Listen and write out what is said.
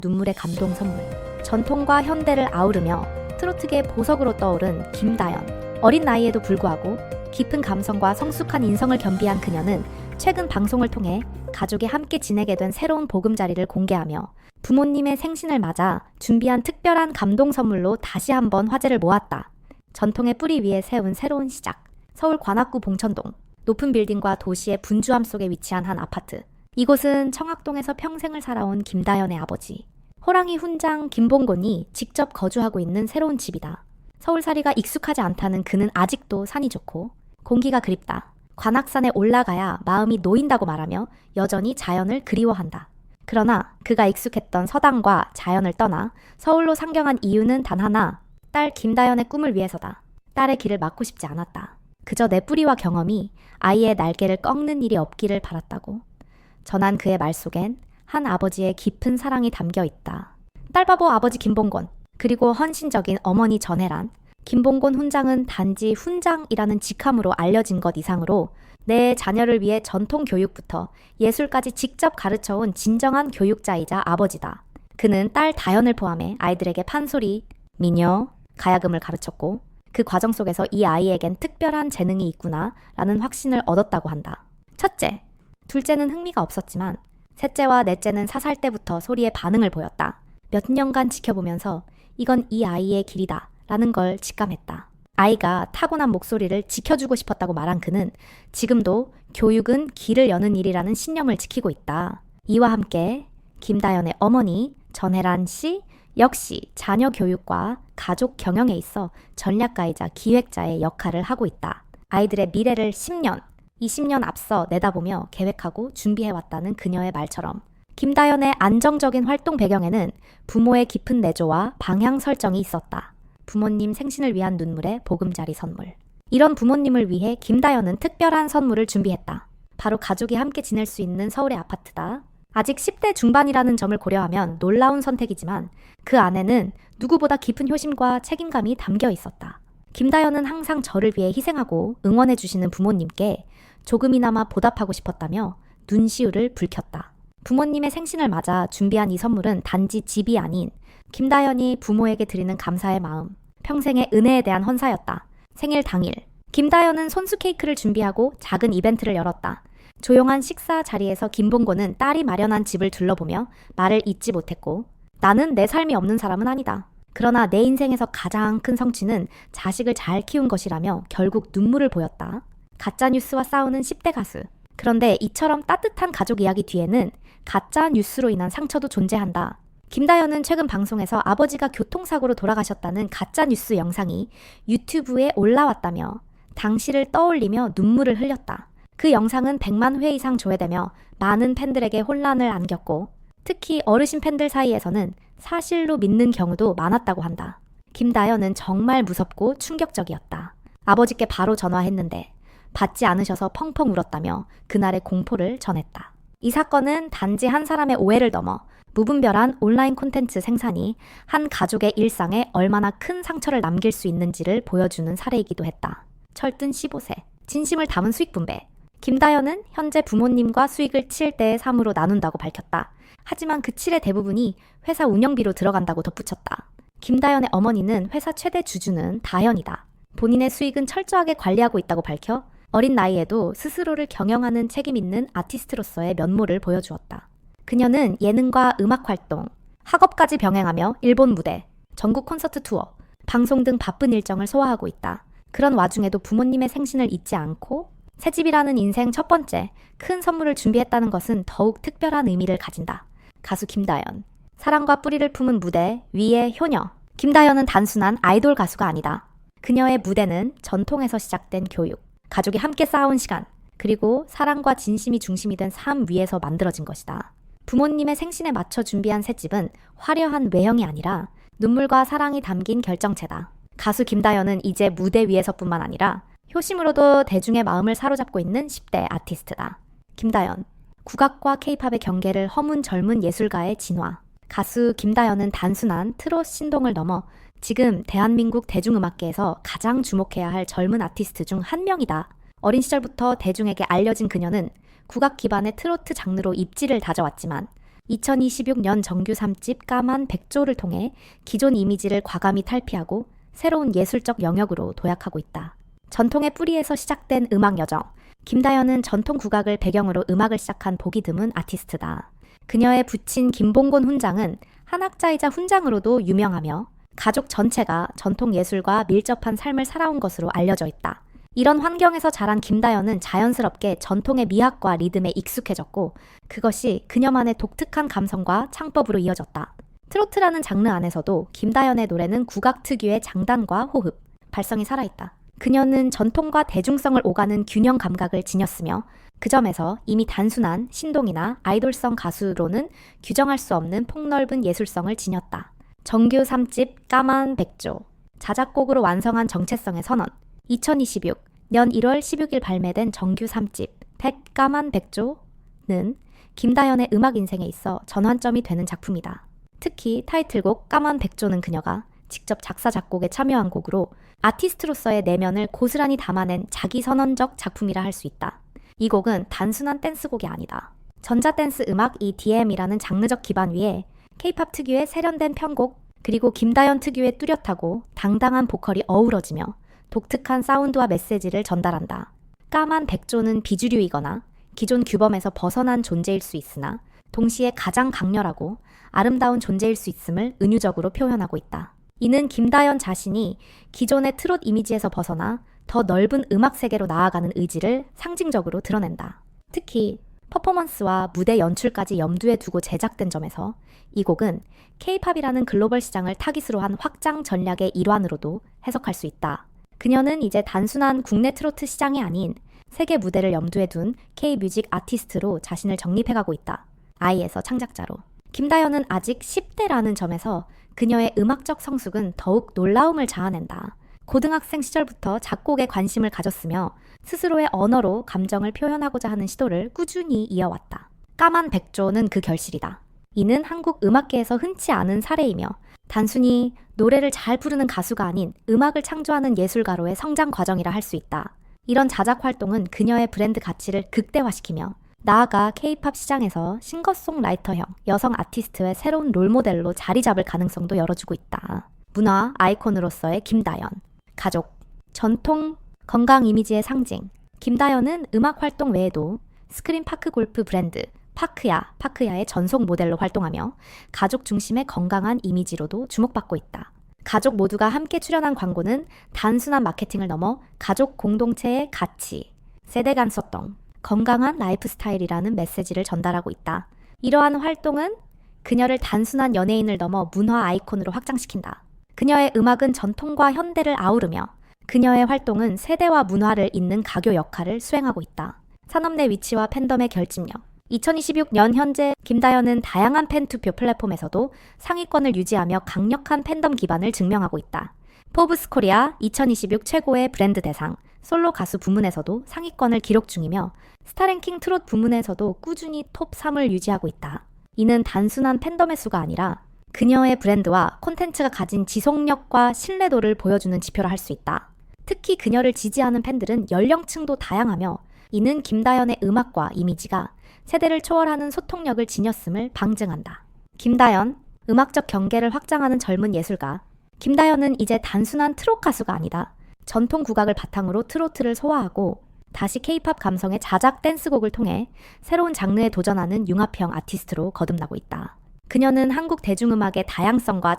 눈물의 감동 선물. 전통과 현대를 아우르며 트로트계의 보석으로 떠오른 김다연. 어린 나이에도 불구하고 깊은 감성과 성숙한 인성을 겸비한 그녀는 최근 방송을 통해 가족이 함께 지내게 된 새로운 보금자리를 공개하며 부모님의 생신을 맞아 준비한 특별한 감동 선물로 다시 한번 화제를 모았다. 전통의 뿌리 위에 세운 새로운 시작. 서울 관악구 봉천동. 높은 빌딩과 도시의 분주함 속에 위치한 한 아파트. 이곳은 청학동에서 평생을 살아온 김다연의 아버지 호랑이 훈장 김봉곤이 직접 거주하고 있는 새로운 집이다. 서울살이가 익숙하지 않다는 그는 아직도 산이 좋고 공기가 그립다. 관악산에 올라가야 마음이 놓인다고 말하며 여전히 자연을 그리워한다. 그러나 그가 익숙했던 서당과 자연을 떠나 서울로 상경한 이유는 단 하나. 딸 김다연의 꿈을 위해서다. 딸의 길을 막고 싶지 않았다. 그저 내 뿌리와 경험이 아이의 날개를 꺾는 일이 없기를 바랐다고. 전한 그의 말 속엔 한 아버지의 깊은 사랑이 담겨 있다. 딸바보 아버지 김봉곤, 그리고 헌신적인 어머니 전혜란. 김봉곤 훈장은 단지 훈장이라는 직함으로 알려진 것 이상으로 내 자녀를 위해 전통 교육부터 예술까지 직접 가르쳐온 진정한 교육자이자 아버지다. 그는 딸 다연을 포함해 아이들에게 판소리, 미녀, 가야금을 가르쳤고 그 과정 속에서 이 아이에겐 특별한 재능이 있구나 라는 확신을 얻었다고 한다. 첫째, 둘째는 흥미가 없었지만 셋째와 넷째는 4살 때부터 소리에 반응을 보였다. 몇 년간 지켜보면서 이건 이 아이의 길이다 라는 걸 직감했다. 아이가 타고난 목소리를 지켜주고 싶었다고 말한 그는 지금도 교육은 길을 여는 일이라는 신념을 지키고 있다. 이와 함께 김다연의 어머니 전혜란 씨 역시 자녀 교육과 가족 경영에 있어 전략가이자 기획자의 역할을 하고 있다. 아이들의 미래를 10년, 20년 앞서 내다보며 계획하고 준비해왔다는 그녀의 말처럼 김다연의 안정적인 활동 배경에는 부모의 깊은 내조와 방향 설정이 있었다. 부모님 생신을 위한 눈물의 보금자리 선물. 이런 부모님을 위해 김다연은 특별한 선물을 준비했다. 바로 가족이 함께 지낼 수 있는 서울의 아파트다. 아직 10대 중반이라는 점을 고려하면 놀라운 선택이지만 그 안에는 누구보다 깊은 효심과 책임감이 담겨 있었다. 김다연은 항상 저를 위해 희생하고 응원해 주시는 부모님께 조금이나마 보답하고 싶었다며 눈시울을 붉혔다. 부모님의 생신을 맞아 준비한 이 선물은 단지 집이 아닌 김다연이 부모에게 드리는 감사의 마음, 평생의 은혜에 대한 헌사였다. 생일 당일, 김다연은 손수 케이크를 준비하고 작은 이벤트를 열었다. 조용한 식사 자리에서 김봉곤은 딸이 마련한 집을 둘러보며 말을 잇지 못했고 나는 내 삶이 없는 사람은 아니다. 그러나 내 인생에서 가장 큰 성취는 자식을 잘 키운 것이라며 결국 눈물을 보였다. 가짜뉴스와 싸우는 10대 가수. 그런데 이처럼 따뜻한 가족 이야기 뒤에는 가짜 뉴스로 인한 상처도 존재한다. 김다연은 최근 방송에서 아버지가 교통사고로 돌아가셨다는 가짜뉴스 영상이 유튜브에 올라왔다며 당시를 떠올리며 눈물을 흘렸다. 그 영상은 100만 회 이상 조회되며 많은 팬들에게 혼란을 안겼고 특히 어르신 팬들 사이에서는 사실로 믿는 경우도 많았다고 한다. 김다연은 정말 무섭고 충격적이었다. 아버지께 바로 전화했는데 받지 않으셔서 펑펑 울었다며 그날의 공포를 전했다. 이 사건은 단지 한 사람의 오해를 넘어 무분별한 온라인 콘텐츠 생산이 한 가족의 일상에 얼마나 큰 상처를 남길 수 있는지를 보여주는 사례이기도 했다. 철든 15세, 진심을 담은 수익 분배. 김다연은 현재 부모님과 수익을 7대 3으로 나눈다고 밝혔다. 하지만 그 7의 대부분이 회사 운영비로 들어간다고 덧붙였다. 김다연의 어머니는 회사 최대 주주는 다연이다. 본인의 수익은 철저하게 관리하고 있다고 밝혀 어린 나이에도 스스로를 경영하는 책임 있는 아티스트로서의 면모를 보여주었다. 그녀는 예능과 음악 활동, 학업까지 병행하며 일본 무대, 전국 콘서트 투어, 방송 등 바쁜 일정을 소화하고 있다. 그런 와중에도 부모님의 생신을 잊지 않고 새집이라는 인생 첫 번째 큰 선물을 준비했다는 것은 더욱 특별한 의미를 가진다. 가수 김다연. 사랑과 뿌리를 품은 무대 위의 효녀. 김다연은 단순한 아이돌 가수가 아니다. 그녀의 무대는 전통에서 시작된 교육, 가족이 함께 쌓아온 시간, 그리고 사랑과 진심이 중심이 된 삶 위에서 만들어진 것이다. 부모님의 생신에 맞춰 준비한 새집은 화려한 외형이 아니라 눈물과 사랑이 담긴 결정체다. 가수 김다연은 이제 무대 위에서뿐만 아니라 효심으로도 대중의 마음을 사로잡고 있는 10대 아티스트다. 김다연. 국악과 케이팝의 경계를 허문 젊은 예술가의 진화. 가수 김다연은 단순한 트롯 신동을 넘어 지금 대한민국 대중음악계에서 가장 주목해야 할 젊은 아티스트 중 한 명이다. 어린 시절부터 대중에게 알려진 그녀는 국악 기반의 트로트 장르로 입지를 다져왔지만 2026년 정규 3집 까만 백조를 통해 기존 이미지를 과감히 탈피하고 새로운 예술적 영역으로 도약하고 있다. 전통의 뿌리에서 시작된 음악 여정. 김다연은 전통 국악을 배경으로 음악을 시작한 보기 드문 아티스트다. 그녀의 부친 김봉곤 훈장은 한학자이자 훈장으로도 유명하며 가족 전체가 전통 예술과 밀접한 삶을 살아온 것으로 알려져 있다. 이런 환경에서 자란 김다연은 자연스럽게 전통의 미학과 리듬에 익숙해졌고 그것이 그녀만의 독특한 감성과 창법으로 이어졌다. 트로트라는 장르 안에서도 김다연의 노래는 국악 특유의 장단과 호흡, 발성이 살아있다. 그녀는 전통과 대중성을 오가는 균형 감각을 지녔으며 그 점에서 이미 단순한 신동이나 아이돌성 가수로는 규정할 수 없는 폭넓은 예술성을 지녔다. 정규 3집 까만 백조, 자작곡으로 완성한 정체성의 선언. 2026년 1월 16일 발매된 정규 3집 까만 백조는 김다연의 음악 인생에 있어 전환점이 되는 작품이다. 특히 타이틀곡 까만 백조는 그녀가 직접 작사 작곡에 참여한 곡으로 아티스트로서의 내면을 고스란히 담아낸 자기 선언적 작품이라 할 수 있다. 이 곡은 단순한 댄스곡이 아니다. 전자댄스 음악 EDM이라는 장르적 기반 위에 K-팝 특유의 세련된 편곡, 그리고 김다연 특유의 뚜렷하고 당당한 보컬이 어우러지며 독특한 사운드와 메시지를 전달한다. 까만 백조는 비주류이거나 기존 규범에서 벗어난 존재일 수 있으나 동시에 가장 강렬하고 아름다운 존재일 수 있음을 은유적으로 표현하고 있다. 이는 김다연 자신이 기존의 트롯 이미지에서 벗어나 더 넓은 음악 세계로 나아가는 의지를 상징적으로 드러낸다. 특히 퍼포먼스와 무대 연출까지 염두에 두고 제작된 점에서 이 곡은 K-팝이라는 글로벌 시장을 타깃으로 한 확장 전략의 일환으로도 해석할 수 있다. 그녀는 이제 단순한 국내 트로트 시장이 아닌 세계 무대를 염두에 둔 K-뮤직 아티스트로 자신을 정립해가고 있다. 아이에서 창작자로. 김다연은 아직 10대라는 점에서 그녀의 음악적 성숙은 더욱 놀라움을 자아낸다. 고등학생 시절부터 작곡에 관심을 가졌으며 스스로의 언어로 감정을 표현하고자 하는 시도를 꾸준히 이어왔다. 까만 백조는 그 결실이다. 이는 한국 음악계에서 흔치 않은 사례이며 단순히 노래를 잘 부르는 가수가 아닌 음악을 창조하는 예술가로의 성장 과정이라 할 수 있다. 이런 자작 활동은 그녀의 브랜드 가치를 극대화시키며 나아가 K-팝 시장에서 싱어송라이터형 여성 아티스트의 새로운 롤모델로 자리 잡을 가능성도 열어주고 있다. 문화 아이콘으로서의 김다연. 가족, 전통, 건강 이미지의 상징. 김다연은 음악 활동 외에도 스크린 파크 골프 브랜드 파크야의 전속 모델로 활동하며 가족 중심의 건강한 이미지로도 주목받고 있다. 가족 모두가 함께 출연한 광고는 단순한 마케팅을 넘어 가족 공동체의 가치, 세대 간 소통, 건강한 라이프 스타일이라는 메시지를 전달하고 있다. 이러한 활동은 그녀를 단순한 연예인을 넘어 문화 아이콘으로 확장시킨다. 그녀의 음악은 전통과 현대를 아우르며 그녀의 활동은 세대와 문화를 잇는 가교 역할을 수행하고 있다. 산업 내 위치와 팬덤의 결집력. 2026년 현재 김다연은 다양한 팬투표 플랫폼에서도 상위권을 유지하며 강력한 팬덤 기반을 증명하고 있다. 포브스 코리아 2026 최고의 브랜드 대상, 솔로 가수 부문에서도 상위권을 기록 중이며 스타랭킹 트롯 부문에서도 꾸준히 톱 3을 유지하고 있다. 이는 단순한 팬덤의 수가 아니라 그녀의 브랜드와 콘텐츠가 가진 지속력과 신뢰도를 보여주는 지표라 할 수 있다. 특히 그녀를 지지하는 팬들은 연령층도 다양하며 이는 김다연의 음악과 이미지가 세대를 초월하는 소통력을 지녔음을 방증한다. 김다연, 음악적 경계를 확장하는 젊은 예술가. 김다연은 이제 단순한 트롯 가수가 아니다. 전통 국악을 바탕으로 트로트를 소화하고 다시 K-팝 감성의 자작 댄스곡을 통해 새로운 장르에 도전하는 융합형 아티스트로 거듭나고 있다. 그녀는 한국 대중음악의 다양성과